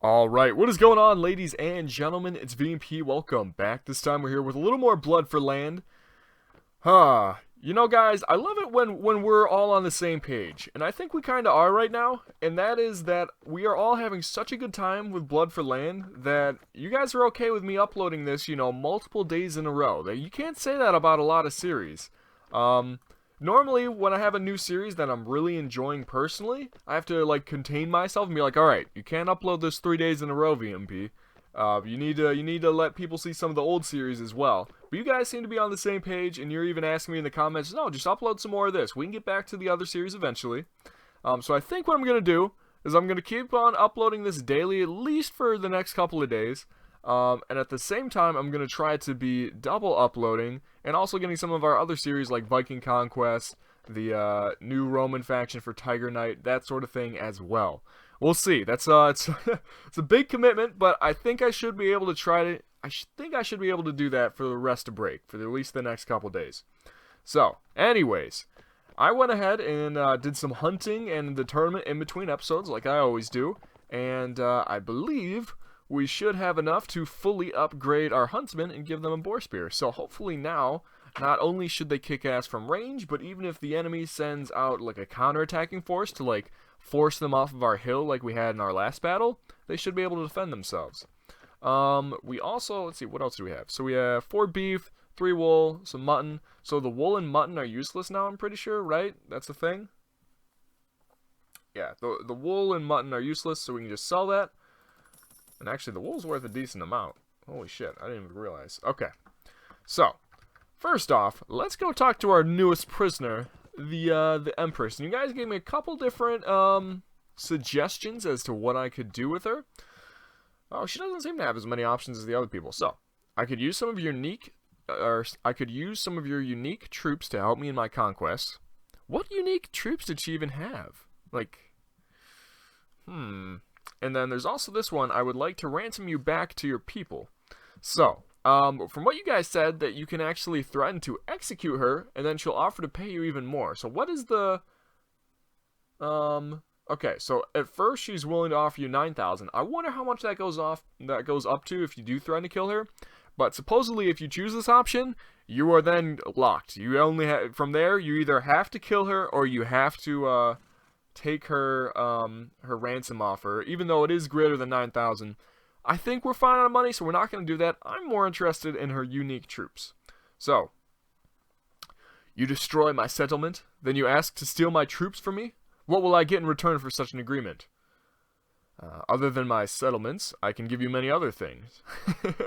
Alright, what is going on, ladies and gentlemen? It's VMP, welcome back. This time we're here with a little more Blood for Land. You know, guys, I love it when we're all on the same page. And I think we kind of are right now. And that is that we are all having such a good time with Blood for Land that you guys are okay with me uploading this, you know, multiple days in a row. You can't say that about a lot of series. Normally, when I have a new series that I'm really enjoying personally, I have to, like, contain myself and be like, alright, you can't upload this 3 days in a row, VMP. You need to let people see some of the old series as well. But you guys seem to be on the same page, and you're even asking me in the comments, no, just upload some more of this. We can get back to the other series eventually. So I think what I'm going to do is I'm going to keep on uploading this daily, at least for the next couple of days. And at the same time, I'm going to try to be double uploading, and also getting some of our other series like Viking Conquest, the new Roman faction for Tiger Knight, that sort of thing as well. We'll see. That's it's it's a big commitment, but I think I should be able to try to. Think I should be able to do that for the rest of break, for at least the next couple days. So, anyways, I went ahead and did some hunting and the tournament in between episodes, like I always do, and I believe we should have enough to fully upgrade our huntsmen and give them a boar spear. So hopefully now, not only should they kick ass from range, but even if the enemy sends out like a counter-attacking force to like force them off of our hill like we had in our last battle, they should be able to defend themselves. We also, let's see, what else do we have? So we have 4 beef, 3 wool, some mutton. So the wool and mutton are useless now, I'm pretty sure, right? That's the thing? Yeah, the wool and mutton are useless, so we can just sell that. And actually, the wool's worth a decent amount. Holy shit, I didn't even realize. Okay, so first off, let's go talk to our newest prisoner, the Empress. And you guys gave me a couple different suggestions as to what I could do with her. Oh, she doesn't seem to have as many options as the other people. So I could use some of your unique troops to help me in my conquest. What unique troops did she even have? Like, And then there's also this one, I would like to ransom you back to your people. So, from what you guys said, that you can actually threaten to execute her, and then she'll offer to pay you even more. So what is the... Okay, so at first she's willing to offer you 9,000. I wonder how much that goes up to if you do threaten to kill her. But supposedly if you choose this option, you are then locked. You only have... From there, you either have to kill her, or you have to, take her her ransom offer, even though it is greater than 9,000. I think we're fine on money, so we're not going to do that. I'm more interested in her unique troops. So, you destroy my settlement, then you ask to steal my troops from me? What will I get in return for such an agreement? Other than my settlements, I can give you many other things.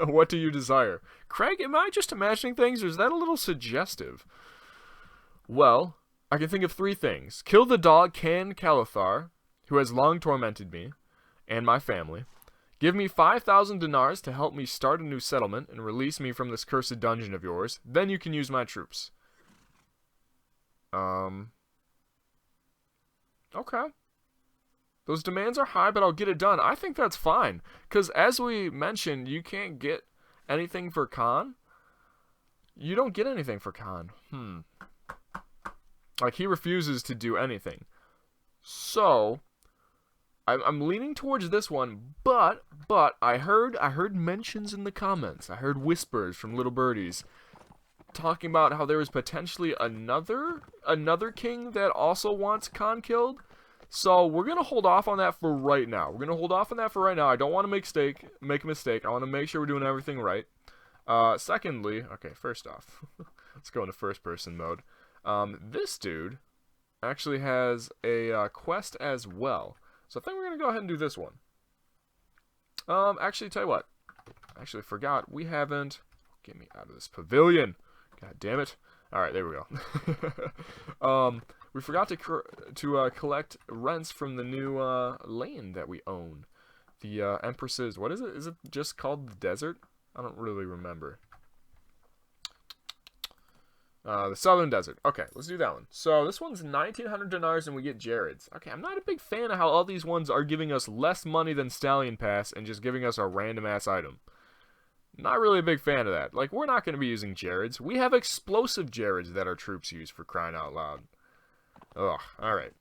What do you desire? Craig, am I just imagining things, or is that a little suggestive? Well, I can think of 3 things. Kill the dog Can Calothar, who has long tormented me, and my family. Give me 5,000 dinars to help me start a new settlement and release me from this cursed dungeon of yours. Then you can use my troops. Okay. Those demands are high, but I'll get it done. I think that's fine. Because as we mentioned, you can't get anything for Khan. You don't get anything for Khan. Like, he refuses to do anything. So, I'm leaning towards this one, but I heard mentions in the comments. I heard whispers from little birdies talking about how there is potentially another king that also wants Khan killed. So, we're going to hold off on that for right now. I don't want to make a mistake. I want to make sure we're doing everything right. Secondly, okay, first off, let's go into first person mode. This dude actually has a quest as well. So I think we're going to go ahead and do this one. Actually, tell you what. I actually forgot. We haven't... Get me out of this pavilion. God damn it. Alright, there we go. We forgot to collect rents from the new land that we own. The Empress's... What is it? Is it just called the Desert? I don't really remember. The Southern Desert. Okay, let's do that one. So this one's 1,900 dinars and we get Jared's. Okay, I'm not a big fan of how all these ones are giving us less money than Stallion Pass and just giving us a random-ass item. Not really a big fan of that. Like, we're not going to be using Jared's. We have explosive Jared's that our troops use, for crying out loud. Ugh, alright.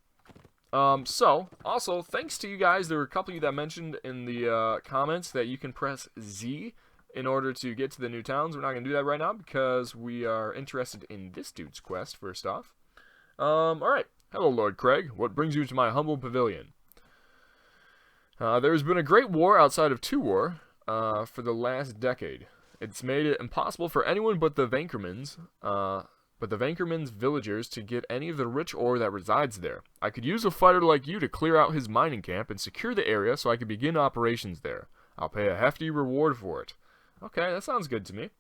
So, also, thanks to you guys, there were a couple of you that mentioned in the comments that you can press Z in order to get to the new towns. We're not going to do that right now because we are interested in this dude's quest, first off. Alright. Hello, Lord Craig. What brings you to my humble pavilion? There's been a great war outside of Two War for the last decade. It's made it impossible for anyone but the Vankermans, villagers to get any of the rich ore that resides there. I could use a fighter like you to clear out his mining camp and secure the area so I could begin operations there. I'll pay a hefty reward for it. Okay, that sounds good to me.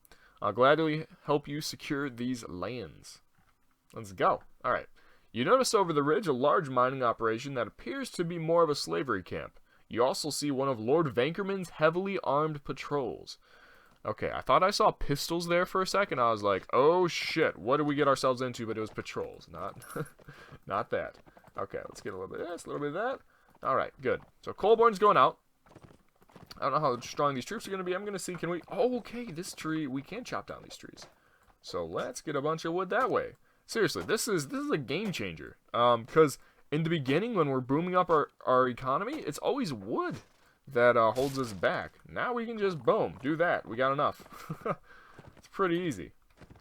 I'll gladly help you secure these lands. Let's go. Alright. You notice over the ridge a large mining operation that appears to be more of a slavery camp. You also see one of Lord Vankerman's heavily armed patrols. Okay, I thought I saw pistols there for a second. I was like, oh shit, what did we get ourselves into? But it was patrols, not that. Okay, let's get a little bit of this, a little bit of that. Alright, good. So Colborne's going out. I don't know how strong these troops are going to be. I'm going to see, can we... Oh, okay, this tree, we can chop down these trees. So let's get a bunch of wood that way. Seriously, this is a game changer. Because in the beginning, when we're booming up our economy, it's always wood that holds us back. Now we can just, boom, do that. We got enough. It's pretty easy.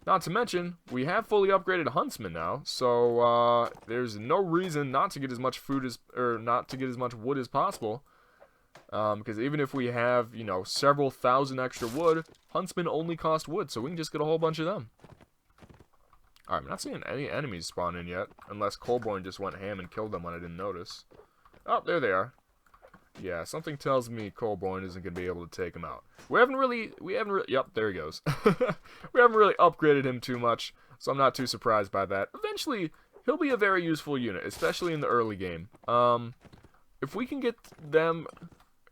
Not to mention, we have fully upgraded Huntsman now, so there's no reason not to get as much food as, or not to get as much wood as possible. Because even if we have, you know, several thousand extra wood, Huntsmen only cost wood, so we can just get a whole bunch of them. Alright, I'm not seeing any enemies spawn in yet, unless Colborne just went ham and killed them when I didn't notice. Oh, there they are. Yeah, something tells me Colborne isn't going to be able to take him out. We haven't really, yep, there he goes. We haven't really upgraded him too much, so I'm not too surprised by that. Eventually, he'll be a very useful unit, especially in the early game. If we can get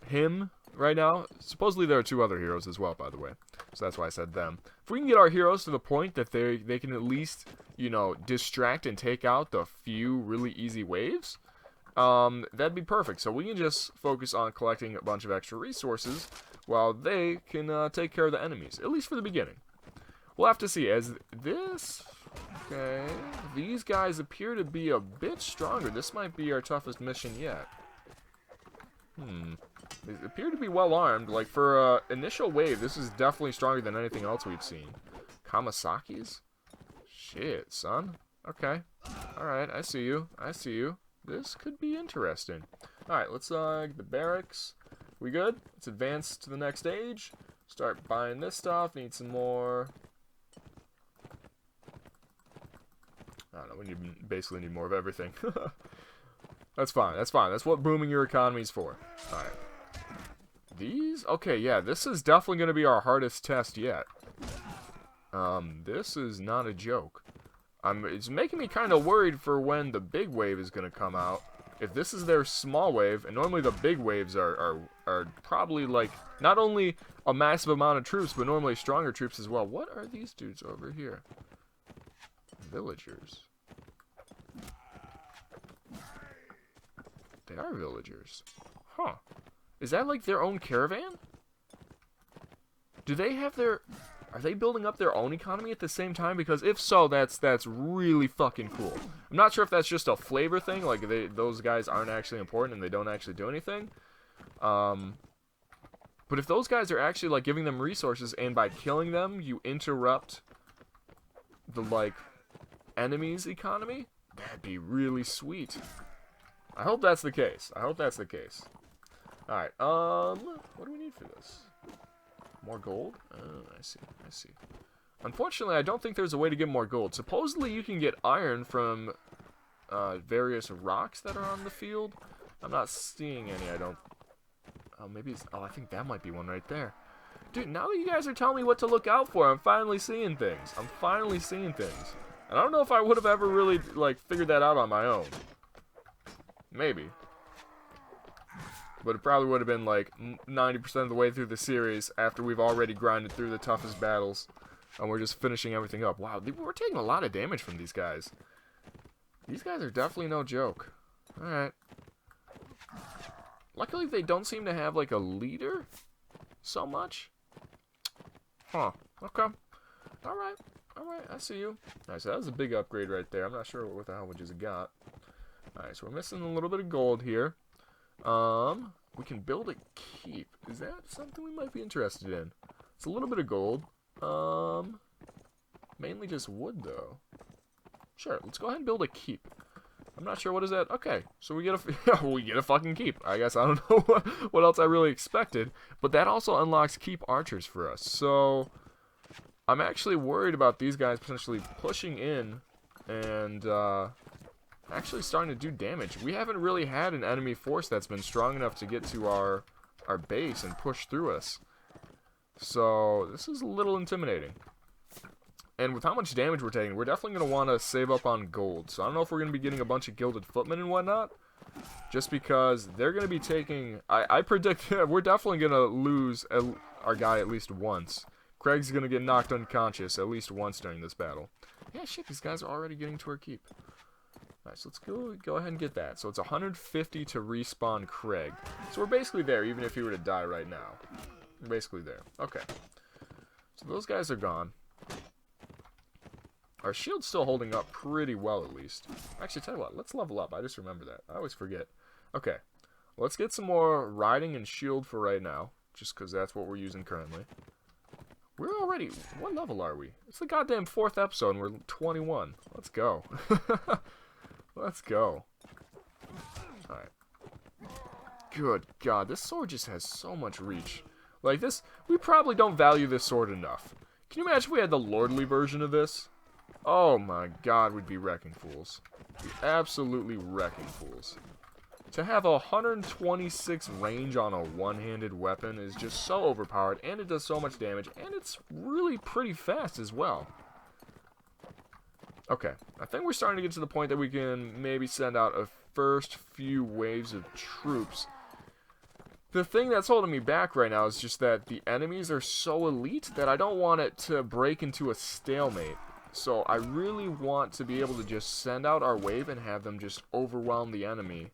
him right now, supposedly there are two other heroes as well, by the way, so that's why I said them. If we can get our heroes to the point that they can at least, you know, distract and take out the few really easy waves, that'd be perfect. So we can just focus on collecting a bunch of extra resources while they can take care of the enemies, at least for the beginning. We'll have to see. As this, okay, these guys appear to be a bit stronger. This might be our toughest mission yet. They appear to be well armed. Like for initial wave, this is definitely stronger than anything else we've seen. Kamasakis? Shit, son. Okay. Alright, I see you. I see you. This could be interesting. Alright, let's get the barracks. We good? Let's advance to the next stage. Start buying this stuff. Need some more. I don't know. We basically need more of everything. That's fine. That's fine. That's what booming your economy is for. Alright. These? Okay, yeah. This is definitely going to be our hardest test yet. This is not a joke. It's making me kind of worried for when the big wave is going to come out. If this is their small wave, and normally the big waves are probably like not only a massive amount of troops, but normally stronger troops as well. What are these dudes over here? Villagers. They are villagers. Huh. Is that like their own caravan? Do they have their... Are they building up their own economy at the same time? Because if so, that's really fucking cool. I'm not sure if that's just a flavor thing, like those guys aren't actually important and they don't actually do anything. But if those guys are actually like giving them resources and by killing them, you interrupt the like enemy's economy, that'd be really sweet. I hope that's the case. I hope that's the case. Alright, what do we need for this? More gold? I see, I see. Unfortunately, I don't think there's a way to get more gold. Supposedly, you can get iron from various rocks that are on the field. I'm not seeing any, I don't... Oh, maybe it's... Oh, I think that might be one right there. Dude, now that you guys are telling me what to look out for, I'm finally seeing things. I'm finally seeing things. And I don't know if I would have ever really, like, figured that out on my own. Maybe. But it probably would have been like 90% of the way through the series after we've already grinded through the toughest battles. And we're just finishing everything up. Wow, we're taking a lot of damage from these guys. These guys are definitely no joke. Alright. Luckily, they don't seem to have like a leader so much. Huh. Okay. Alright. Alright, I see you. Alright, so that was a big upgrade right there. I'm not sure what the hell we just got. Alright, so we're missing a little bit of gold here. We can build a keep. Is that something we might be interested in? It's a little bit of gold. Mainly just wood, though. Sure, let's go ahead and build a keep. I'm not sure what is that. Okay, so we get a we get a fucking keep. I guess I don't know what else I really expected, but that also unlocks keep archers for us. So I'm actually worried about these guys potentially pushing in and actually starting to do damage. We haven't really had an enemy force that's been strong enough to get to our base and push through us. So this is a little intimidating. And with how much damage we're taking, we're definitely going to want to save up on gold. So I don't know if we're going to be getting a bunch of gilded footmen and whatnot. Just because they're going to be taking... I predict we're definitely going to lose our guy at least once. Craig's going to get knocked unconscious at least once during this battle. Yeah, shit, these guys are already getting to our keep. Alright, so let's go ahead and get that. So it's 150 to respawn Craig. So we're basically there, even if he were to die right now. We're basically there. Okay. So those guys are gone. Our shield's still holding up pretty well, at least. Actually, tell you what, let's level up. I just remember that. I always forget. Okay. Let's get some more riding and shield for right now. Just because that's what we're using currently. We're already... What level are we? It's the goddamn 4th episode and we're 21. Let's go. Let's go. Alright. Good God, this sword just has so much reach. Like this, we probably don't value this sword enough. Can you imagine if we had the lordly version of this? Oh my God, we'd be wrecking fools. We'd be absolutely wrecking fools. To have a 126 range on a one-handed weapon is just so overpowered, and it does so much damage, and it's really pretty fast as well. Okay, I think we're starting to get to the point that we can maybe send out a first few waves of troops. The thing that's holding me back right now is just that the enemies are so elite that I don't want it to break into a stalemate. So I really want to be able to just send out our wave and have them just overwhelm the enemy.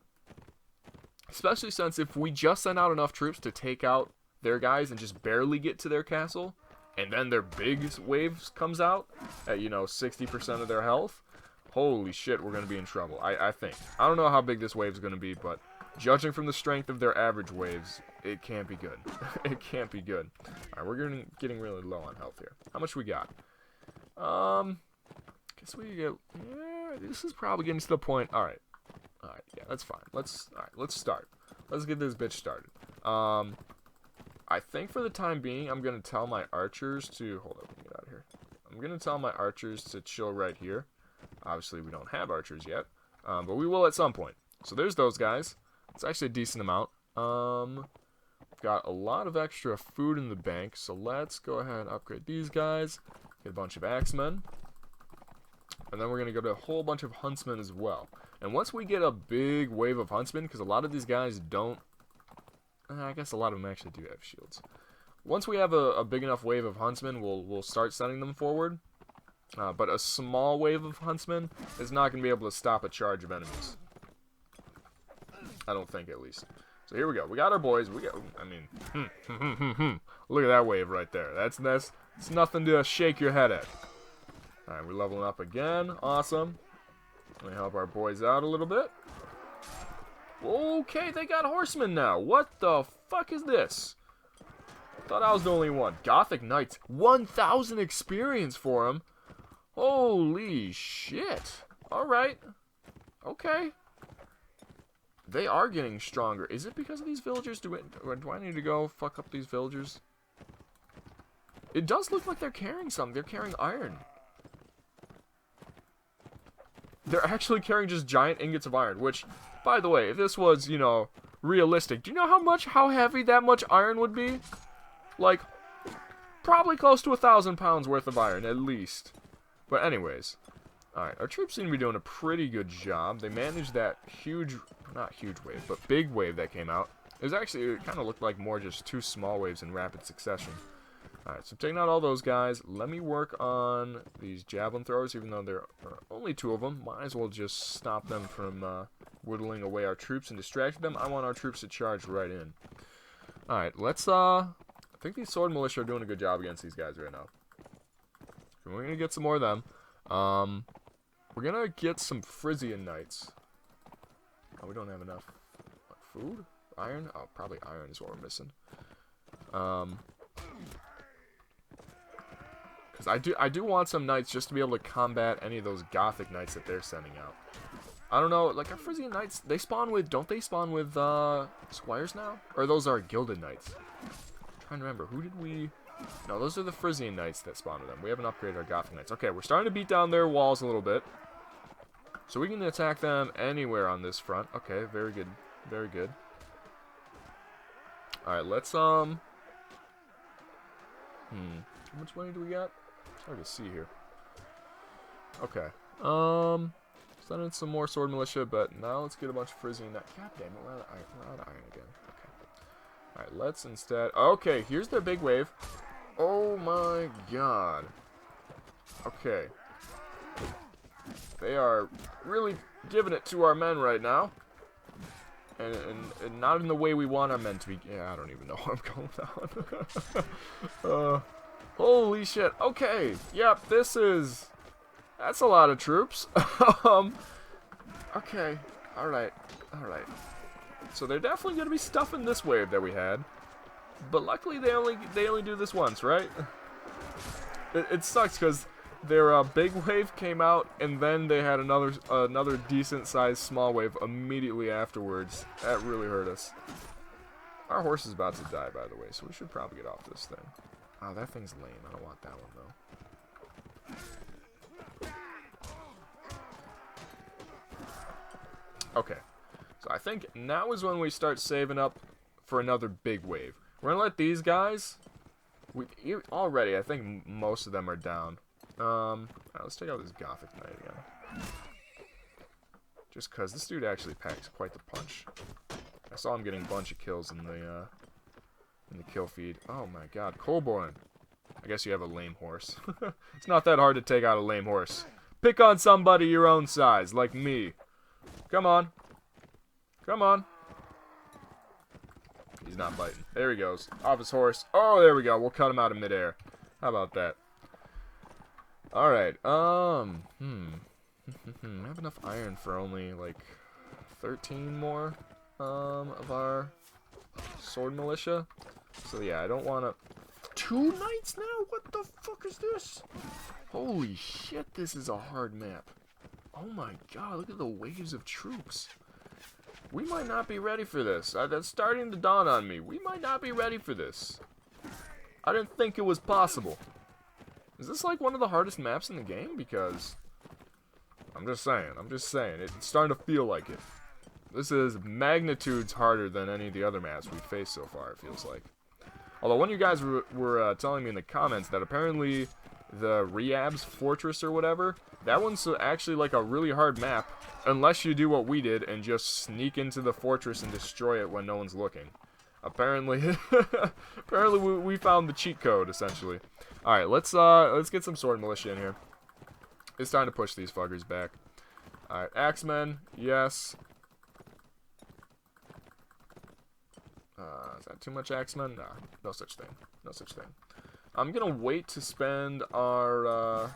Especially since if we just send out enough troops to take out their guys and just barely get to their castle, and then their big waves comes out at, you know, 60% of their health, holy shit, we're going to be in trouble, I think. I don't know how big this wave's going to be, but judging from the strength of their average waves, it can't be good. It can't be good. Alright, we're getting really low on health here. How much we got? Guess we get... Yeah, this is probably getting to the point... Alright, yeah, that's fine. Let's start. Let's get this bitch started. I think for the time being, I'm going to tell my archers to... Hold up, let me get out of here. I'm going to tell my archers to chill right here. Obviously, we don't have archers yet, but we will at some point. So there's those guys. It's actually a decent amount. We've got a lot of extra food in the bank, so let's go ahead and upgrade these guys. Get a bunch of axemen. And then we're going to go to a whole bunch of huntsmen as well. And once we get a big wave of huntsmen, because a lot of these guys don't... I guess a lot of them actually do have shields. Once we have a big enough wave of huntsmen, we'll start sending them forward. But a small wave of huntsmen is not going to be able to stop a charge of enemies. I don't think, at least. So here we go. We got our boys. We got... I mean... Look at that wave right there. That's nothing to shake your head at. Alright, we're leveling up again. Awesome. Let me help our boys out a little bit. Okay, they got horsemen now. What the fuck is this? I thought I was the only one. Gothic Knights. 1,000 experience for them. Holy shit. Alright. Okay. They are getting stronger. Is it because of these villagers? Do I need to go fuck up these villagers? It does look like they're carrying something. They're carrying iron. They're actually carrying just giant ingots of iron, which, by the way, if this was, you know, realistic, do you know how heavy that much iron would be? Like, probably close to 1,000 pounds worth of iron, at least. But anyways, alright, our troops seem to be doing a pretty good job. They managed that not huge wave, but big wave that came out. It kind of looked like more just two small waves in rapid succession. Alright, so taking out all those guys, let me work on these javelin throwers, even though there are only two of them. Might as well just stop them from whittling away our troops and distract them. I want our troops to charge right in. Alright, let's, I think these sword militia are doing a good job against these guys right now. So we're going to get some more of them. We're going to get some Frisian knights. Oh, we don't have enough food? Iron? Oh, probably iron is what we're missing. Because I do want some knights just to be able to combat any of those gothic knights that they're sending out. I don't know, like our Frisian knights, they spawn with, don't they spawn with squires now? Or those are gilded knights? I'm trying to remember, who did we... No, those are the Frisian knights that spawn with them. We haven't upgraded our gothic knights. Okay, we're starting to beat down their walls a little bit. So we can attack them anywhere on this front. Okay, very good. Very good. Alright, let's, How much money do we got? It's hard to see here. Okay. Send in some more sword militia, but now let's get a bunch of Frisian knights. God damn it, we're out of iron. We're out of iron again. Okay. Alright, let's instead... Okay, here's their big wave. Oh my god. Okay. They are really giving it to our men right now. And not in the way we want our men to be. Yeah, I don't even know where I'm going down. Holy shit. Okay. Yep, that's a lot of troops. Okay. Alright. Alright. So they're definitely going to be stuffing this wave that we had. But luckily they only do this once, right? It sucks because their big wave came out, and then they had another decent-sized small wave immediately afterwards. That really hurt us. Our horse is about to die, by the way, so we should probably get off this thing. Oh, that thing's lame. I don't want that one, though. Okay. So I think now is when we start saving up for another big wave. We're going to let these guys... Already, I think most of them are down. Alright, let's take out this Gothic Knight again. Just because this dude actually packs quite the punch. I saw him getting a bunch of kills in the kill feed. Oh my god, Colborne. I guess you have a lame horse. It's not that hard to take out a lame horse. Pick on somebody your own size, like me. Come on. Come on. He's not biting. There he goes. Off his horse. Oh, there we go. We'll cut him out of midair. How about that? Alright, I have enough iron for only, like, 13 more, of our sword militia. So, yeah, I don't want to... 2 knights now? What the fuck is this? Holy shit, this is a hard map. Oh my god, look at the waves of troops. We might not be ready for this. That's starting to dawn on me. We might not be ready for this. I didn't think it was possible. Is this like one of the hardest maps in the game? Because I'm just saying, it's starting to feel like it. This is magnitudes harder than any of the other maps we've faced so far, it feels like. Although one of you guys were telling me in the comments that apparently the Riab's Fortress or whatever, that one's actually like a really hard map, unless you do what we did and just sneak into the fortress and destroy it when no one's looking. Apparently, apparently we found the cheat code, essentially. Alright, let's get some sword militia in here. It's time to push these fuckers back. Alright, axemen, yes. Is that too much axemen? Nah, no such thing. No such thing. I'm gonna wait to spend our,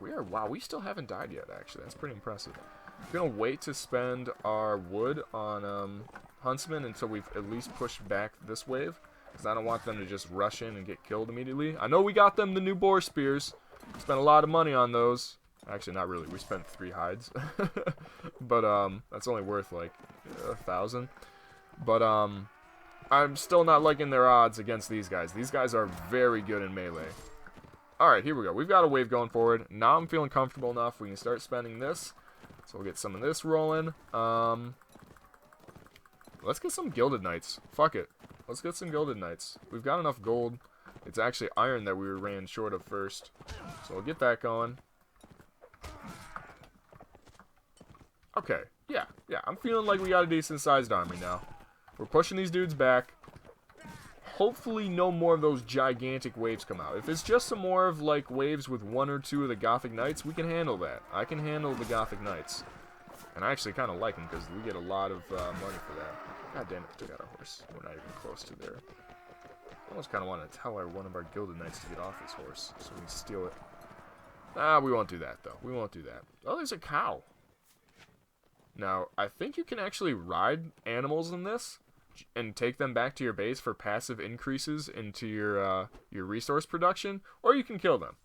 wow, we still haven't died yet, actually. That's pretty impressive. I'm gonna wait to spend our wood on, Huntsman until we've at least pushed back this wave. Because I don't want them to just rush in and get killed immediately. I know we got them the new boar spears. Spent a lot of money on those. Actually, not really. We spent 3 hides. But, that's only worth, like, 1,000. But, I'm still not liking their odds against these guys. These guys are very good in melee. Alright, here we go. We've got a wave going forward. Now I'm feeling comfortable enough. We can start spending this. So we'll get some of this rolling. Let's get some Gilded Knights. Fuck it. Let's get some Gilded Knights. We've got enough gold. It's actually iron that we ran short of first. So we'll get that going. Okay. Yeah. I'm feeling like we got a decent-sized army now. We're pushing these dudes back. Hopefully no more of those gigantic waves come out. If it's just some more of, like, waves with 1 or 2 of the Gothic Knights, we can handle that. I can handle the Gothic Knights. And I actually kind of like them because we get a lot of money for that. God damn it, took out our horse. We're not even close to there. I almost kind of want to tell one of our Gilded Knights to get off his horse so we can steal it. Ah, we won't do that, though. We won't do that. Oh, there's a cow. Now, I think you can actually ride animals in this and take them back to your base for passive increases into your resource production, or you can kill them.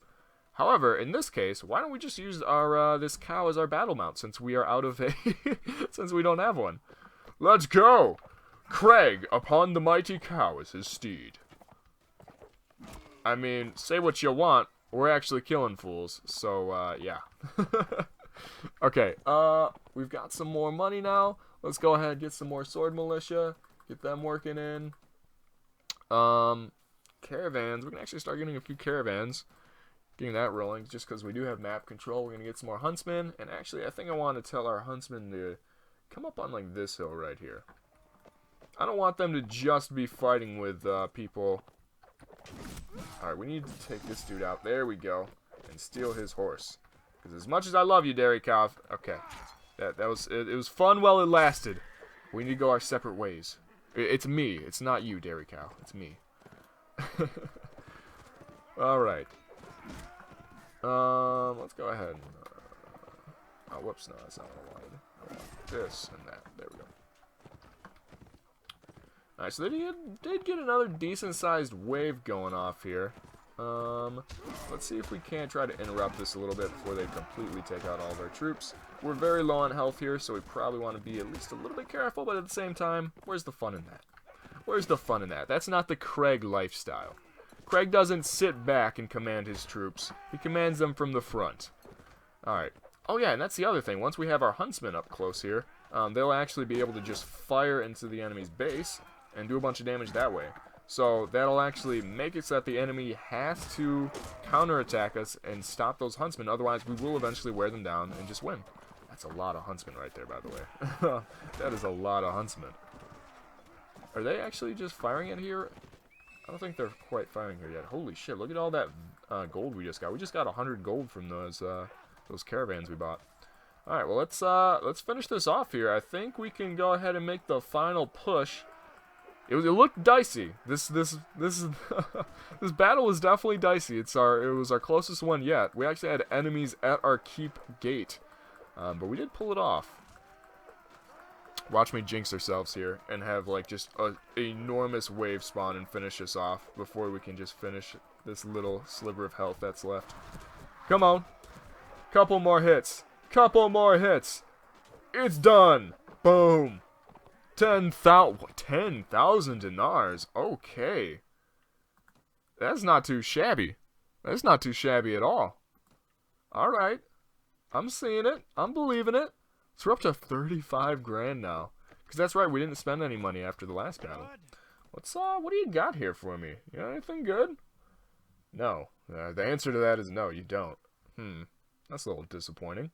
However, in this case, why don't we just use our this cow as our battle mount, since we are out of a since we don't have one. Let's go! Craig, upon the mighty cow is his steed. I mean, say what you want, we're actually killing fools, so yeah. Okay, we've got some more money now. Let's go ahead and get some more sword militia. Get them working in. Caravans. We can actually start getting a few caravans. Getting that rolling, just because we do have map control. We're going to get some more huntsmen. And actually, I think I want to tell our huntsmen to come up on, like, this hill right here. I don't want them to just be fighting with people. Alright, we need to take this dude out. There we go. And steal his horse. Because as much as I love you, Dairy Cow. Okay. It was fun while it lasted. We need to go our separate ways. It's me. It's not you, Dairy Cow. It's me. Alright. Let's go ahead and, oh, whoops, no, that's not what I wanted. I want this and that. There we go. Alright, so they did get another decent-sized wave going off here. Let's see if we can't try to interrupt this a little bit before they completely take out all of our troops. We're very low on health here, so we probably want to be at least a little bit careful, but at the same time, where's the fun in that? Where's the fun in that? That's not the Craig lifestyle. Craig doesn't sit back and command his troops. He commands them from the front. Alright. Oh yeah, and that's the other thing. Once we have our huntsmen up close here, they'll actually be able to just fire into the enemy's base and do a bunch of damage that way. So that'll actually make it so that the enemy has to counterattack us and stop those huntsmen. Otherwise, we will eventually wear them down and just win. That's a lot of huntsmen right there, by the way. That is a lot of huntsmen. Are they actually just firing it here? I don't think they're quite firing here yet. Holy shit, look at all that gold we just got. We just got 100 gold from those caravans we bought. Alright, well, let's finish this off here. I think we can go ahead and make the final push. It looked dicey. This this battle was definitely dicey. It was our closest one yet. We actually had enemies at our keep gate, but we did pull it off. Watch me jinx ourselves here and have like just an enormous wave spawn and finish us off before we can just finish this little sliver of health that's left. Come on, couple more hits. Couple more hits. It's done. Boom. 10,000 dinars. Okay. That's not too shabby. That's not too shabby at all. Alright. I'm seeing it. I'm believing it. So we're up to 35 grand now. Because that's right, we didn't spend any money after the last battle. What do you got here for me? You got anything good? No. The answer to that is no, you don't. That's a little disappointing.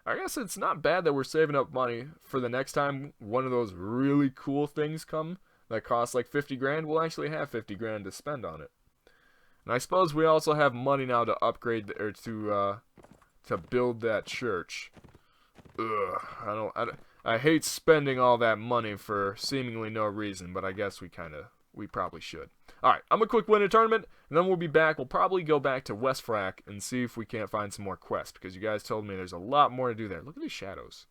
I guess it's not bad that we're saving up money for the next time one of those really cool things come that costs like 50 grand. We'll actually have 50 grand to spend on it. And I suppose we also have money now to upgrade or to build that church. Ugh, I hate spending all that money for seemingly no reason, but I guess we probably should. Alright, I'm a quick win a tournament, and then we'll be back. We'll probably go back to Wesfrak and see if we can't find some more quests, because you guys told me there's a lot more to do there. Look at these shadows.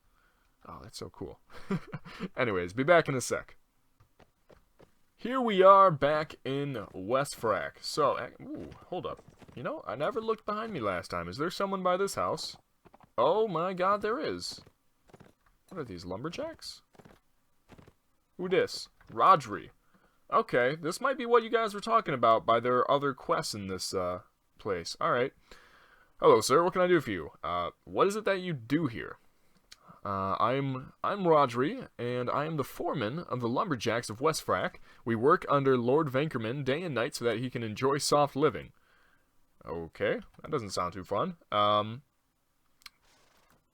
Oh, that's so cool. Anyways, be back in a sec. Here we are back in Wesfrak. So, ooh, hold up. You know, I never looked behind me last time. Is there someone by this house? Oh my god, there is. What are these, lumberjacks? Who dis? Rodri. Okay, this might be what you guys were talking about by their other quests in this place. Alright. Hello, sir. What can I do for you? What is it that you do here? I'm Rodri, and I am the foreman of the lumberjacks of Wesfrak. We work under Lord Vankerman day and night so that he can enjoy soft living. Okay, that doesn't sound too fun.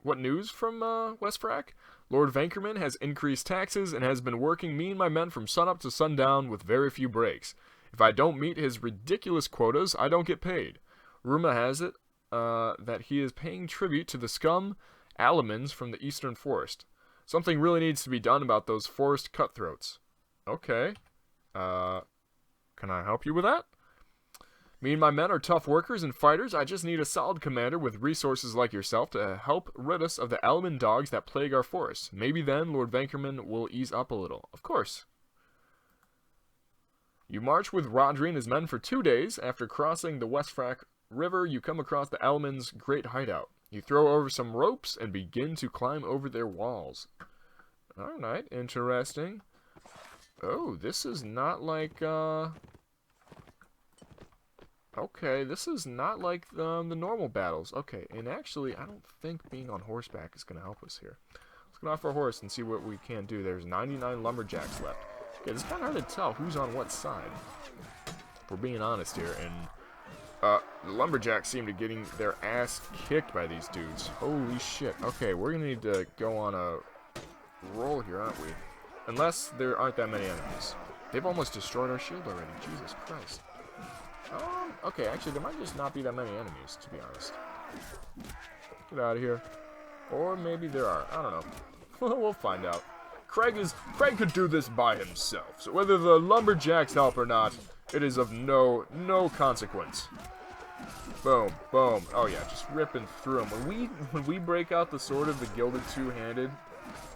What news from Wesfrak? Lord Vankerman has increased taxes and has been working me and my men from sunup to sundown with very few breaks. If I don't meet his ridiculous quotas, I don't get paid. Rumor has it that he is paying tribute to the scum Alamans from the Eastern Forest. Something really needs to be done about those forest cutthroats. Okay. Can I help you with that? Me and my men are tough workers and fighters. I just need a solid commander with resources like yourself to help rid us of the almond dogs that plague our forests. Maybe then Lord Vankerman will ease up a little. Of course. You march with Rodri and his men for 2 days. After crossing the Wesfrak River, you come across the Almonds' great hideout. You throw over some ropes and begin to climb over their walls. Alright, interesting. Oh, this is not like, okay, this is not like the normal battles. Okay, and actually, I don't think being on horseback is going to help us here. Let's get off our horse and see what we can do. There's 99 lumberjacks left. Okay, it's kind of hard to tell who's on what side. If we're being honest here, and the lumberjacks seem to be getting their ass kicked by these dudes. Holy shit. Okay, we're going to need to go on a roll here, aren't we? Unless there aren't that many enemies. They've almost destroyed our shield already. Jesus Christ. Okay, actually, there might just not be that many enemies, to be honest. Get out of here. Or maybe there are. I don't know. We'll find out. Craig could do this by himself. So whether the lumberjacks help or not, it is of no consequence. Boom, boom. Oh yeah, just ripping through them. When we break out the sword of the Gilded Two-Handed,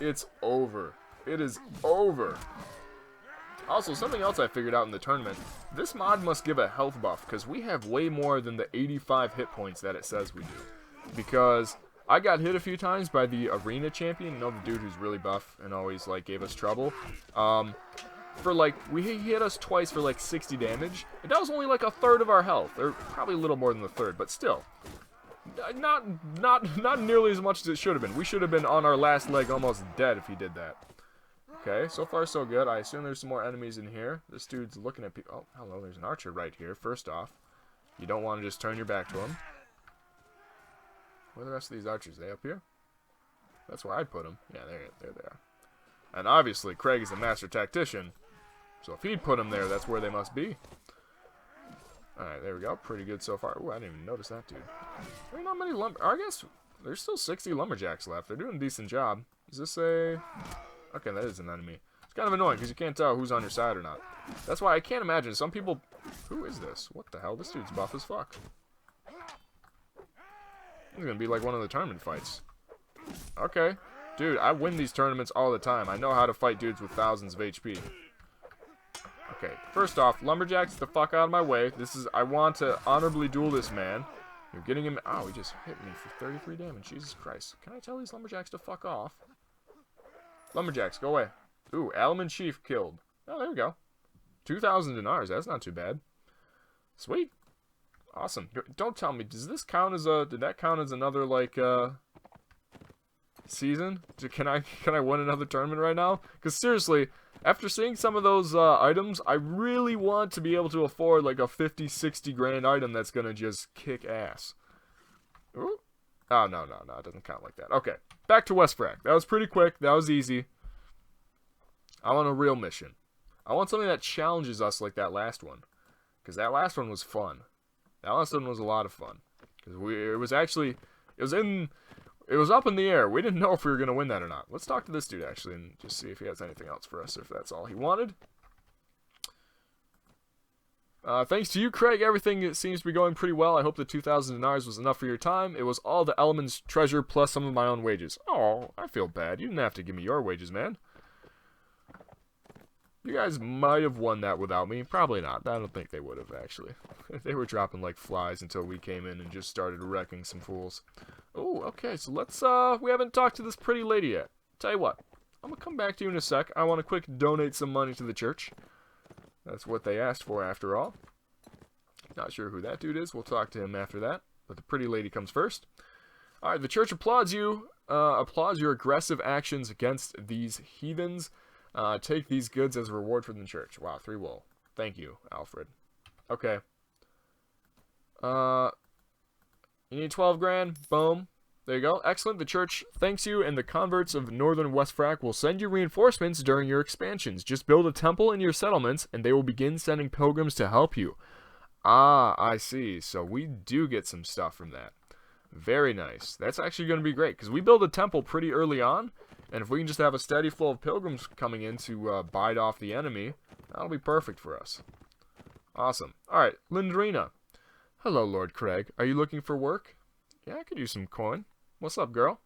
it's over. It is over. Also, something else I figured out in the tournament, this mod must give a health buff, because we have way more than the 85 hit points that it says we do. Because I got hit a few times by the arena champion, you know, the dude who's really buff and always, like, gave us trouble. For, like, he hit us twice for, like, 60 damage, and that was only, like, a third of our health, or probably a little more than a third, but still. Not nearly as much as it should have been. We should have been on our last leg almost dead if he did that. Okay, so far so good. I assume there's some more enemies in here. This dude's looking at people. Oh, hello, there's an archer right here. First off, you don't want to just turn your back to him. Where are the rest of these archers? Are they up here? That's where I'd put them. Yeah, there they are. And obviously, Craig is a master tactician. So if he'd put them there, that's where they must be. Alright, there we go. Pretty good so far. Ooh, I didn't even notice that dude. There ain't not many I guess there's still 60 lumberjacks left. They're doing a decent job. Is this a... Okay, that is an enemy. It's kind of annoying because you can't tell who's on your side or not. That's why I can't imagine some people... Who is this? What the hell? This dude's buff as fuck. This is going to be like one of the tournament fights. Okay. Dude, I win these tournaments all the time. I know how to fight dudes with thousands of HP. Okay, first off, lumberjacks, the fuck out of my way. I want to honorably duel this man. You're getting him... Oh, he just hit me for 33 damage. Jesus Christ. Can I tell these lumberjacks to fuck off? Lumberjacks, go away. Ooh, Almond Chief killed. Oh, there we go. 2,000 dinars. That's not too bad. Sweet. Awesome. Don't tell me. Does this count as a... Did that count as another, like, season? Can I win another tournament right now? Because seriously, after seeing some of those items, I really want to be able to afford, like, a 50, 60 grand item that's going to just kick ass. Ooh. Oh, no, it doesn't count like that. Okay, back to Wesfrak. That was pretty quick. That was easy. I want a real mission. I want something that challenges us like that last one. Because that last one was fun. That last one was a lot of fun. Because it was up in the air. We didn't know if we were going to win that or not. Let's talk to this dude, actually, and just see if he has anything else for us, if that's all he wanted. Thanks to you, Craig, everything seems to be going pretty well. I hope the 2,000 dinars was enough for your time. It was all the Element's treasure plus some of my own wages. Oh, I feel bad. You didn't have to give me your wages, man. You guys might have won that without me. Probably not. I don't think they would have, actually. They were dropping like flies until we came in and just started wrecking some fools. Oh, okay, so let's, we haven't talked to this pretty lady yet. Tell you what, I'm gonna come back to you in a sec. I want to quick donate some money to the church. That's what they asked for, after all. Not sure who that dude is. We'll talk to him after that. But the pretty lady comes first. Alright, the church applauds you. Applauds your aggressive actions against these heathens. Take these goods as a reward from the church. Wow, 3 wool. Thank you, Alfred. Okay. You need 12 grand. Boom. There you go. Excellent. The church thanks you, and the converts of northern Wesfrak will send you reinforcements during your expansions. Just build a temple in your settlements, and they will begin sending pilgrims to help you. Ah, I see. So we do get some stuff from that. Very nice. That's actually going to be great, because we build a temple pretty early on, and if we can just have a steady flow of pilgrims coming in to bite off the enemy, that'll be perfect for us. Awesome. Alright, Lindrina. Hello, Lord Craig. Are you looking for work? Yeah, I could use some coin. What's up, girl?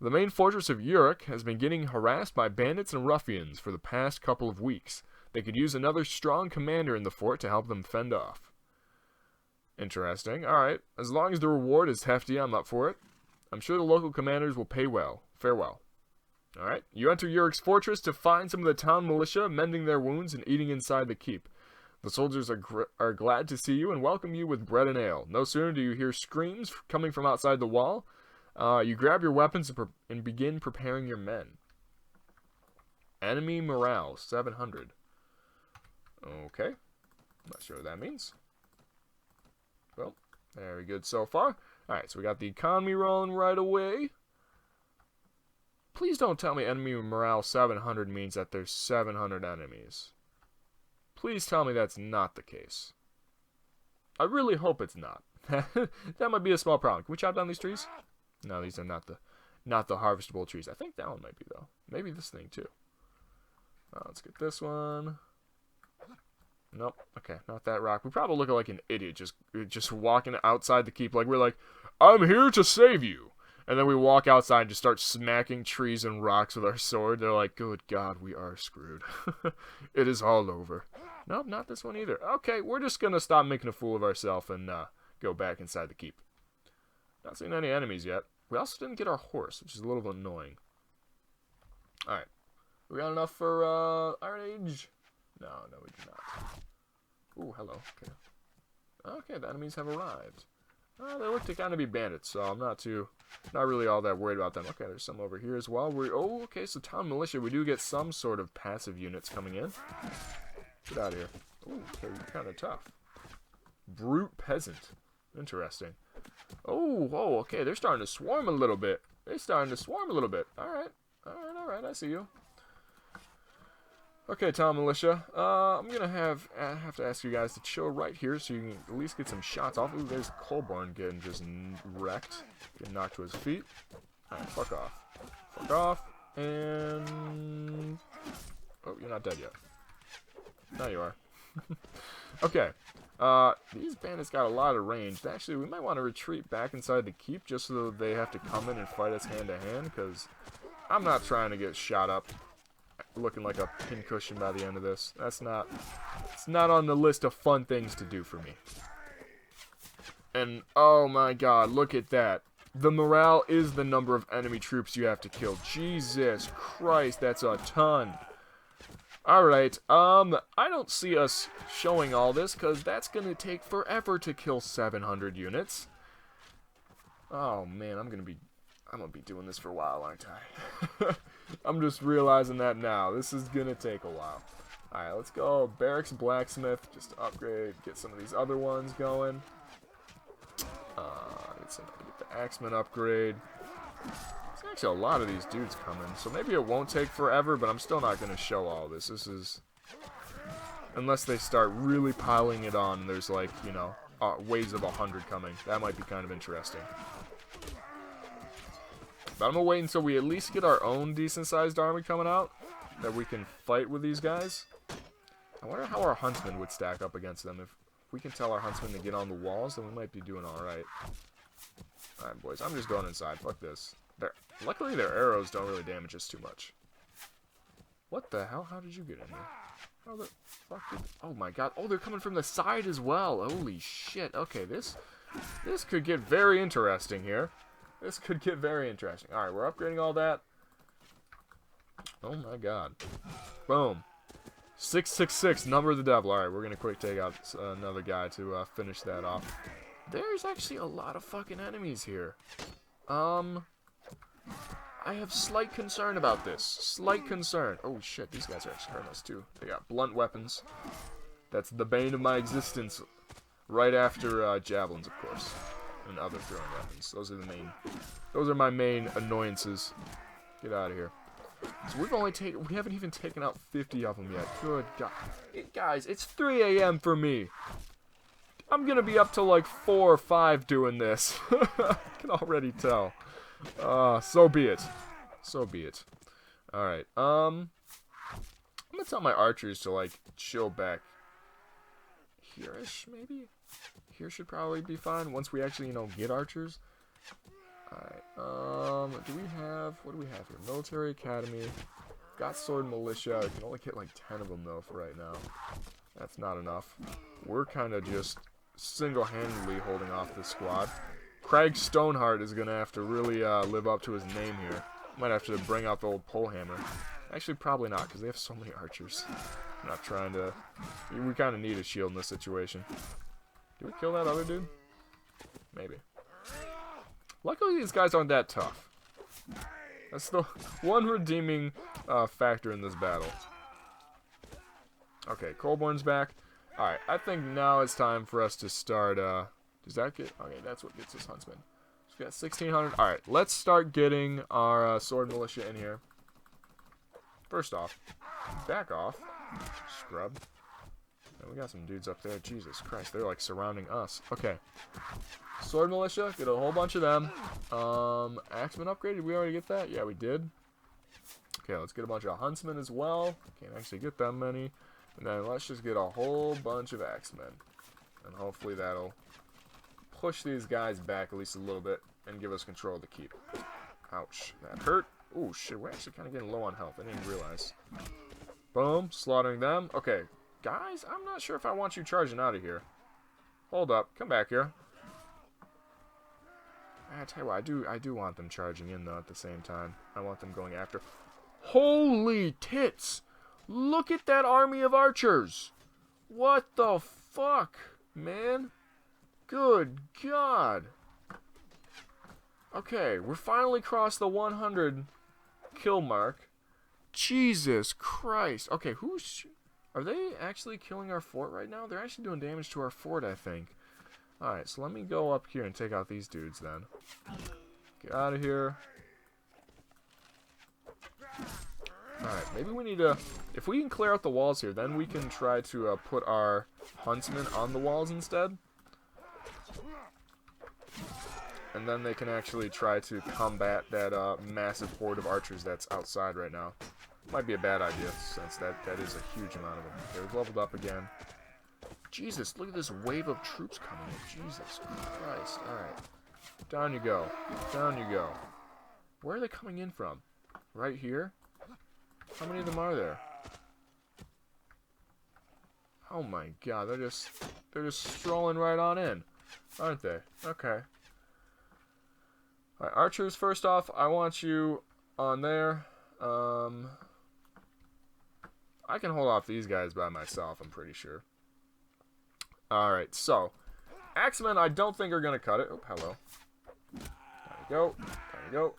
The main fortress of Uruk has been getting harassed by bandits and ruffians for the past couple of weeks. They could use another strong commander in the fort to help them fend off. Interesting. Alright. As long as the reward is hefty, I'm up for it. I'm sure the local commanders will pay well. Farewell. Alright. You enter Uruk's fortress to find some of the town militia mending their wounds and eating inside the keep. The soldiers are glad to see you and welcome you with bread and ale. No sooner do you hear screams coming from outside the wall, you grab your weapons and begin preparing your men. Enemy morale, 700. Okay. Not sure what that means. Well, very good so far. Alright, so we got the economy rolling right away. Please don't tell me enemy morale 700 means that there's 700 enemies. Please tell me that's not the case. I really hope it's not. That might be a small problem. Can we chop down these trees? No, these are not the harvestable trees. I think that one might be, though. Maybe this thing, too. Let's get this one. Nope. Okay, not that rock. We probably look like an idiot just walking outside the keep. Like, we're like, I'm here to save you. And then we walk outside and just start smacking trees and rocks with our sword. They're like, good God, we are screwed. It is all over. Nope, not this one either. Okay, we're just going to stop making a fool of ourselves and go back inside the keep. Not seeing any enemies yet. We also didn't get our horse, which is a little annoying. Alright. We got enough for Iron Age? No, we do not. Ooh, hello. Okay. Okay, the enemies have arrived. They look to kind of be bandits, so I'm not really all that worried about them. Okay, there's some over here as well. Oh, okay, so town militia. We do get some sort of passive units coming in. Get out of here. Ooh, okay, kind of tough. Brute peasant. Interesting. Oh, okay, they're starting to swarm a little bit. Alright, I see you. Okay, town militia. I'm gonna have to ask you guys to chill right here so you can at least get some shots off. Ooh, there's Colborn getting just wrecked. Getting knocked to his feet. Alright, fuck off. Fuck off. And... oh, you're not dead yet. Now you are. Okay. These bandits got a lot of range. Actually, we might want to retreat back inside the keep just so that they have to come in and fight us hand to hand, because I'm not trying to get shot up looking like a pincushion by the end of this. It's not on the list of fun things to do for me. And, oh my god, look at that. The morale is the number of enemy troops you have to kill. Jesus Christ, that's a ton. Alright, I don't see us showing all this, because that's going to take forever to kill 700 units. Oh, man, I'm going to be doing this for a while, aren't I? I'm just realizing that now. This is going to take a while. Alright, let's go. Barracks Blacksmith, just to upgrade, get some of these other ones going. Get the Axeman upgrade. There's actually a lot of these dudes coming, so maybe it won't take forever, but I'm still not going to show all this. This is... unless they start really piling it on, and there's like, you know, waves of 100 coming. That might be kind of interesting. But I'm going to wait until we at least get our own decent-sized army coming out, that we can fight with these guys. I wonder how our huntsmen would stack up against them. If we can tell our huntsmen to get on the walls, then we might be doing alright. Alright, boys, I'm just going inside. Fuck this. Luckily, their arrows don't really damage us too much. What the hell? How did you get in here? How the fuck did... oh my god. Oh, they're coming from the side as well. Holy shit. Okay, this could get very interesting here. This could get very interesting. Alright, we're upgrading all that. Oh my god. Boom. 666, number of the devil. Alright, we're gonna quick take out another guy to finish that off. There's actually a lot of fucking enemies here. I have slight concern about this. Slight concern. Oh shit, these guys are actually hurting us too. They got blunt weapons. That's the bane of my existence. Right after javelins, of course. And other throwing weapons. Those are my main annoyances. Get out of here. So we haven't even taken out 50 of them yet. Good God. Guys, it's 3 a.m. for me. I'm gonna be up till like 4 or 5 doing this. I can already tell. So be it. So be it. Alright, I'm gonna tell my archers to like chill back here-ish, maybe? Here should probably be fine once we actually, you know, get archers. Alright, do we have, what do we have here? Military Academy. Got Sword Militia. I can only get like 10 of them though for right now. That's not enough. We're kind of just single-handedly holding off this squad. Craig Stoneheart is going to have to really live up to his name here. Might have to bring out the old pole hammer. Actually, probably not, because they have so many archers. I'm not trying to... We kind of need a shield in this situation. Did we kill that other dude? Maybe. Luckily, these guys aren't that tough. That's the one redeeming factor in this battle. Okay, Colborne's back. Alright, I think now it's time for us to start... does that get... Okay, that's what gets us Huntsman. So we got 1,600. Alright, let's start getting our Sword Militia in here. First off, back off. Scrub. And we got some dudes up there. Jesus Christ, they're like surrounding us. Okay. Sword Militia, get a whole bunch of them. Axeman upgrade, did we already get that? Yeah, we did. Okay, let's get a bunch of Huntsmen as well. Can't actually get that many. And then let's just get a whole bunch of Axemen. And hopefully that'll push these guys back at least a little bit and give us control of the keep. Ouch, that hurt. Oh shit, we're actually kind of getting low on health. I didn't realize. Boom, slaughtering them. Okay, guys, I'm not sure if I want you charging out of here. Hold up, come back here. I tell you what, I do want them charging in though at the same time. I want them going after. Holy tits! Look at that army of archers! What the fuck, man? Good God. Okay, we're finally crossed the 100 kill mark. Jesus Christ. Okay, are they actually killing our fort right now? They're actually doing damage to our fort, I think. Alright, so let me go up here and take out these dudes then. Get out of here. Alright, maybe we need to... If we can clear out the walls here, then we can try to put our huntsmen on the walls instead. And then they can actually try to combat that massive horde of archers that's outside right now. Might be a bad idea, since that is a huge amount of them. They're leveled up again. Jesus, look at this wave of troops coming in. Jesus Christ. Alright. Down you go. Down you go. Where are they coming in from? Right here? How many of them are there? Oh my God, they're just strolling right on in, aren't they? Okay. Alright, archers, first off, I want you on there. I can hold off these guys by myself, I'm pretty sure. Alright, so, Axemen I don't think are going to cut it. Oh, hello. There we go. There we go.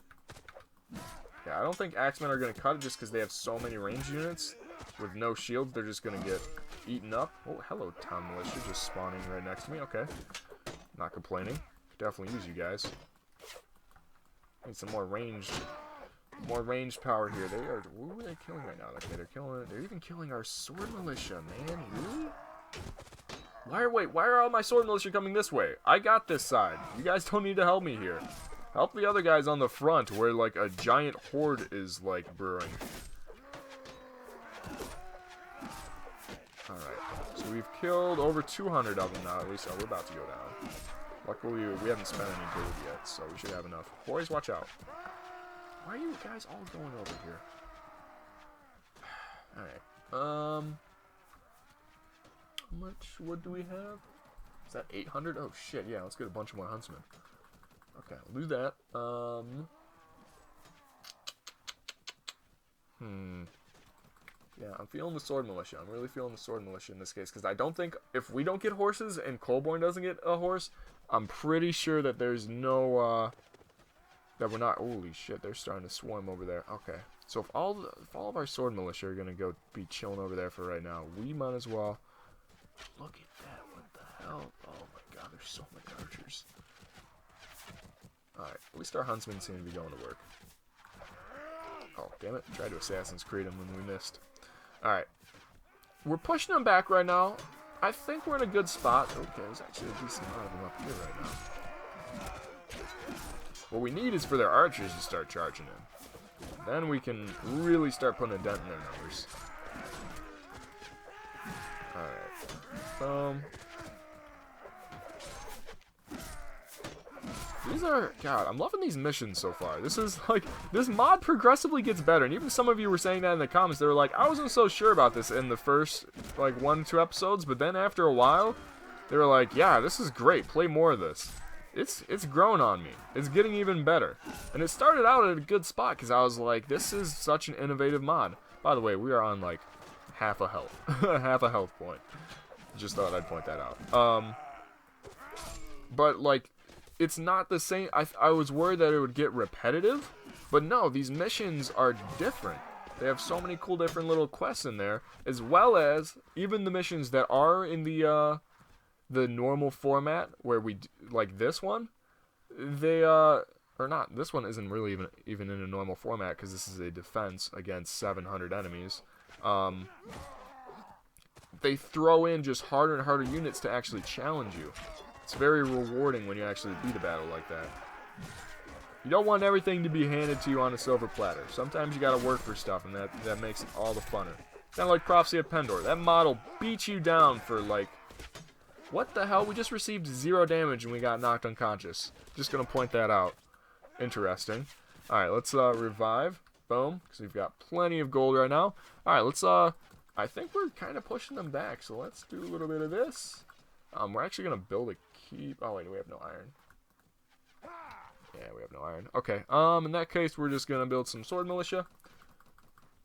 Yeah, I don't think Axemen are going to cut it just because they have so many range units. With no shields, they're just going to get eaten up. Oh, hello, Town Militia, just spawning right next to me. Okay. Not complaining. Could definitely use you guys. Need some more ranged power here. They are... Who are they killing right now? Okay, they're even killing our Sword Militia, man. Really? Why are all my Sword Militia coming this way? I got this side. You guys don't need to help me here. Help the other guys on the front where, like, a giant horde is, like, brewing. Alright. So we've killed over 200 of them now, at least. Oh, we're about to go down. Luckily, we haven't spent any gold yet, so we should have enough. Boys, watch out. Why are you guys all going over here? Alright. How much wood do we have? Is that 800? Oh, shit, yeah, let's get a bunch more huntsmen. Okay, we'll do that. Yeah, I'm feeling the Sword Militia. I'm really feeling the Sword Militia in this case, because I don't think, if we don't get horses and Colborne doesn't get a horse, I'm pretty sure that there's no, that we're not, holy shit, they're starting to swarm over there. Okay, so if all of our Sword Militia are going to go be chilling over there for right now, we might as well, look at that, what the hell? Oh my God, there's so many archers. Alright, at least our huntsmen seem to be going to work. Oh, damn it. Tried to Assassin's Creed him when we missed. Alright. We're pushing them back right now. I think we're in a good spot. Okay, there's actually a decent amount of them up here right now. What we need is for their archers to start charging in. Then we can really start putting a dent in their numbers. Alright. These are, God, I'm loving these missions so far. This is like, this mod progressively gets better. And even some of you were saying that in the comments. They were like, I wasn't so sure about this in the first, like, 1 or 2 episodes. But then after a while, they were like, yeah, this is great. Play more of this. It's grown on me. It's getting even better. And it started out at a good spot because I was like, this is such an innovative mod. By the way, we are on, like, half a health. Half a health point. Just thought I'd point that out. But, like, it's not the same. I was worried that it would get repetitive, but no, these missions are different. They have so many cool different little quests in there, as well as even the missions that are in the normal format, where we, like this one, they, or not, this one isn't really even in a normal format, because this is a defense against 700 enemies. They throw in just harder and harder units to actually challenge you. It's very rewarding when you actually beat a battle like that. You don't want everything to be handed to you on a silver platter. Sometimes you gotta work for stuff, and that makes it all the funner. Kind of like Prophecy of Pendor. That model beats you down for, like... What the hell? We just received 0 damage and we got knocked unconscious. Just gonna point that out. Interesting. Alright, let's revive. Boom. Because we've got plenty of gold right now. Alright, let's... I think we're kind of pushing them back, so let's do a little bit of this. We're actually gonna build a keep. Oh wait, we have no iron. Yeah, we have no iron. Okay. In that case, we're just gonna build some sword militia.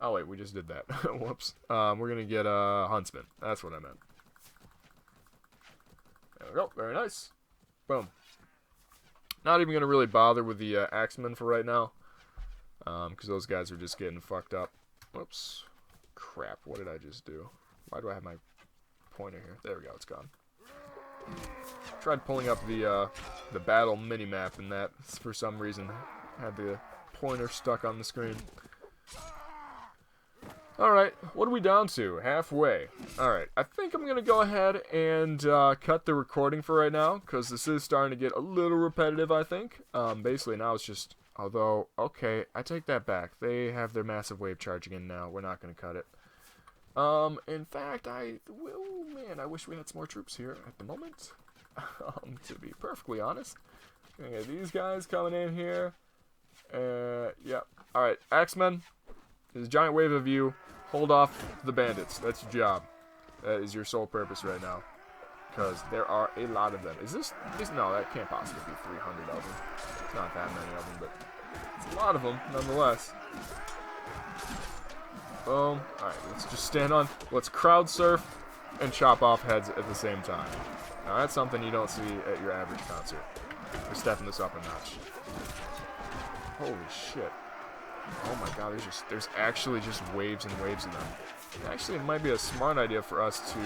Oh wait, we just did that. Whoops. We're gonna get a huntsman. That's what I meant. There we go. Very nice. Boom. Not even gonna really bother with the axemen for right now, because those guys are just getting fucked up. Whoops. Crap. What did I just do? Why do I have my pointer here? There we go. It's gone. Tried pulling up the battle minimap, and that for some reason had the pointer stuck on the screen. Alright, what are we down to? Halfway. Alright, I think I'm gonna go ahead and cut the recording for right now, because this is starting to get a little repetitive, I think. Basically now it's just, although, okay, I take that back. They have their massive wave charging in now. We're not gonna cut it. In fact, I wish we had some more troops here at the moment. To be perfectly honest. Gonna get these guys coming in here. Yep. Alright, Axemen. There's a giant wave of you. Hold off the bandits. That's your job. That is your sole purpose right now. Because there are a lot of them. Is this no, that can't possibly be 300 of them. It's not that many of them, but it's a lot of them, nonetheless. Boom. Alright, let's just stand on. Let's crowd surf and chop off heads at the same time. Now, that's something you don't see at your average concert. We're stepping this up a notch. Holy shit. Oh my god, there's actually just waves and waves of them. Actually, it might be a smart idea for us to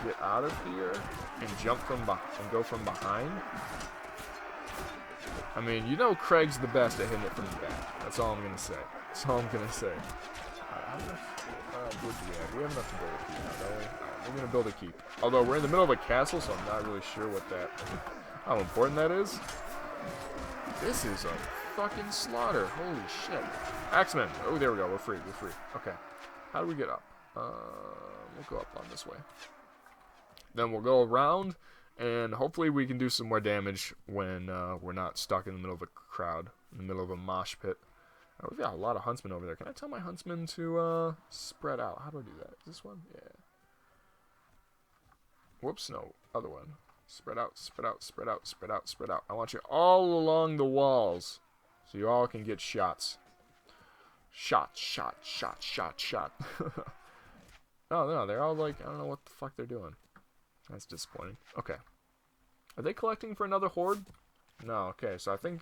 get out of here and jump from and go from behind. I mean, you know Craig's the best at hitting it from the back. That's all I'm gonna say. That's all I'm gonna say. Alright, how much wood do we have? We have enough to build a keep now, don't we? Alright, we're gonna build a keep. Although we're in the middle of a castle, so I'm not really sure how important that is. This is a fucking slaughter. Holy shit. Axemen. Oh, there we go. We're free. We're free. Okay. How do we get up? We'll go up on this way. Then we'll go around, and hopefully we can do some more damage when we're not stuck in the middle of a crowd, in the middle of a mosh pit. Oh, we've got a lot of huntsmen over there. Can I tell my huntsmen to spread out? How do I do that? Is this one? Yeah. Whoops, no. Other one. Spread out, spread out, spread out, spread out, spread out. I want you all along the walls, so you all can get shots. Shot, shot, shot, shot, shot. Oh, no, they're all like, I don't know what the fuck they're doing. That's disappointing. Okay. Are they collecting for another horde? No, okay, so I think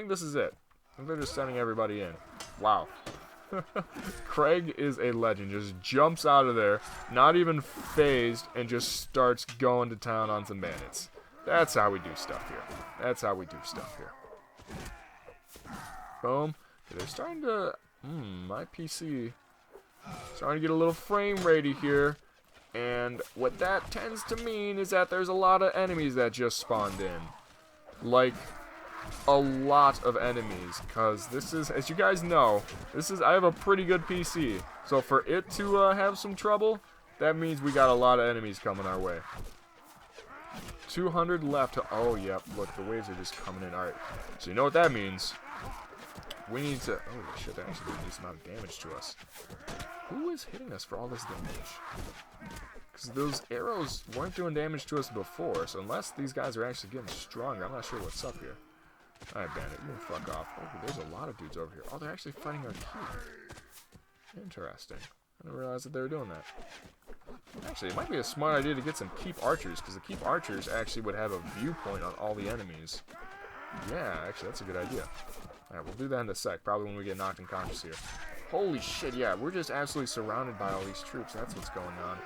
this is it. I think they're just sending everybody in. Wow. Craig is a legend. Just jumps out of there, not even phased, and just starts going to town on some bandits. That's how we do stuff here. That's how we do stuff here. Boom. They're starting to... my PC... starting to get a little frame ratey here. And what that tends to mean is that there's a lot of enemies that just spawned in. Like... a lot of enemies, because this is, as you guys know, I have a pretty good PC, so for it to have some trouble, that means we got a lot of enemies coming our way. 200 left. Oh, yep. Look, the waves are just coming in. Alright. So you know what that means. We need to... Oh, shit. That actually did a decent amount of damage to us. Who is hitting us for all this damage? Because those arrows weren't doing damage to us before. So unless these guys are actually getting stronger, I'm not sure what's up here. Alright, Bandit. You can fuck off. Oh, there's a lot of dudes over here. Oh, they're actually fighting our keep. Interesting. I didn't realize that they were doing that. Actually, it might be a smart idea to get some keep archers, because the keep archers actually would have a viewpoint on all the enemies. Yeah, actually, that's a good idea. Alright, we'll do that in a sec, probably when we get knocked unconscious here. Holy shit, yeah, we're just absolutely surrounded by all these troops. That's what's going on.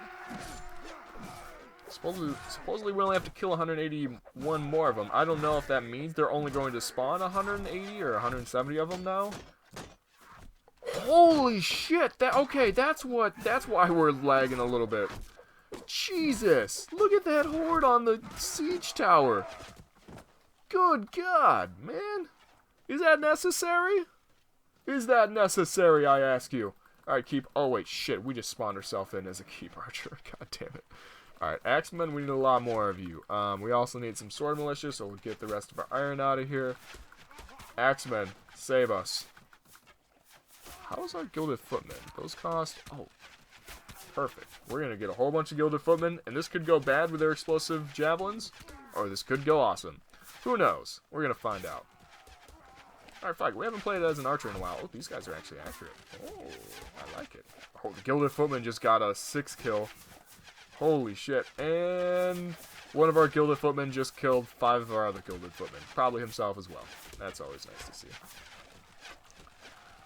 Supposedly we only have to kill 181 more of them. I don't know if that means they're only going to spawn 180 or 170 of them now. Holy shit! Okay, that's why we're lagging a little bit. Jesus! Look at that horde on the siege tower. Good God, man! Is that necessary? Is that necessary, I ask you? Alright, keep... Oh, wait, shit. We just spawned ourselves in as a keep archer. God damn it. Alright, axemen, we need a lot more of you. We also need some sword militia, so we'll get the rest of our iron out of here. Axemen, save us. How is our gilded footmen? Those cost... Oh, perfect. We're going to get a whole bunch of gilded footmen, and this could go bad with their explosive javelins, or this could go awesome. Who knows? We're going to find out. Alright, fuck. We haven't played as an archer in a while. Oh, these guys are actually accurate. Oh, I like it. Oh, the gilded footman just got a 6 kill. Holy shit. And one of our gilded footmen just killed 5 of our other gilded footmen. Probably himself as well. That's always nice to see.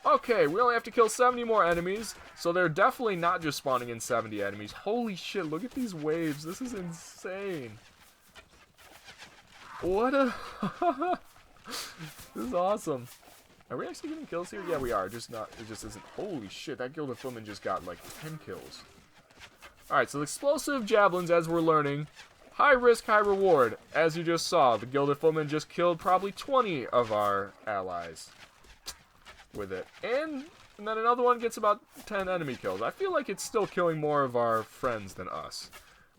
Okay, we only have to kill 70 more enemies, so they're definitely not just spawning in 70 enemies. Holy shit, look at these waves. This is insane. What a... This is awesome. Are we actually getting kills here? Yeah, we are. Just not... It just isn't... Holy shit, that gilded footman just got like 10 kills. Alright, so the explosive javelins, as we're learning, high risk, high reward. As you just saw, the gilded footman just killed probably 20 of our allies with it. And then another one gets about 10 enemy kills. I feel like it's still killing more of our friends than us.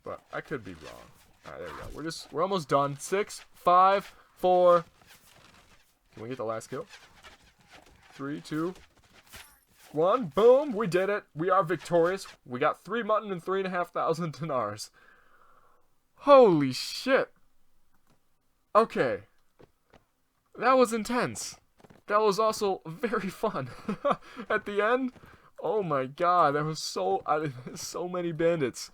But I could be wrong. Alright, there we go. We're almost done. 6, 5, 4. Can we get the last kill? 3, 2, 1. Boom! We did it. We are victorious. We got 3 mutton and 3,500 dinars. Holy shit. Okay. That was intense. That was also very fun. At the end, oh my god, that was so many bandits.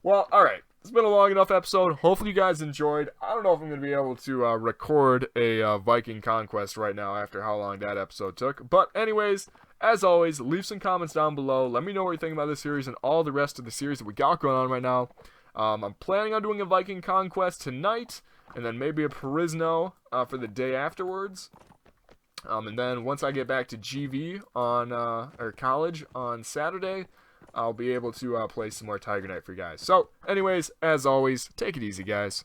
Well, alright. It's been a long enough episode. Hopefully you guys enjoyed. I don't know if I'm going to be able to record a Viking conquest right now after how long that episode took. But anyways, as always, leave some comments down below. Let me know what you think about this series and all the rest of the series that we got going on right now. I'm planning on doing a Viking conquest tonight, and then maybe a Perisno for the day afterwards. And then once I get back to GV on, or college on Saturday, I'll be able to play some more Tiger Knight for you guys. So, anyways, as always, take it easy, guys.